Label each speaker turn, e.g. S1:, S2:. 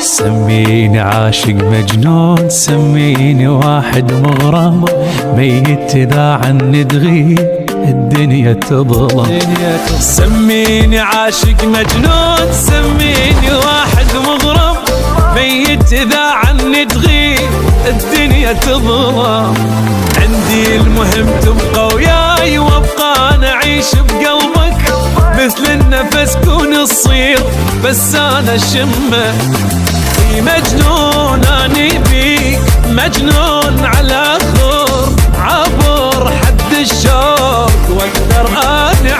S1: سميني عاشق مجنون، سميني واحد مغرم، ميت إذا عني تغيب الدنيا تظلم. سميني عاشق مجنون، سميني واحد مغرم، ميت إذا عني تغيب الدنيا تظلم. عندي المهم تبقى وياي وابقى أنا أعيش بقلبك، مثل النفس كون الصير بس أنا شمه. مجنون أني بيك، مجنون على خور عبر حد الشوق واقدر أني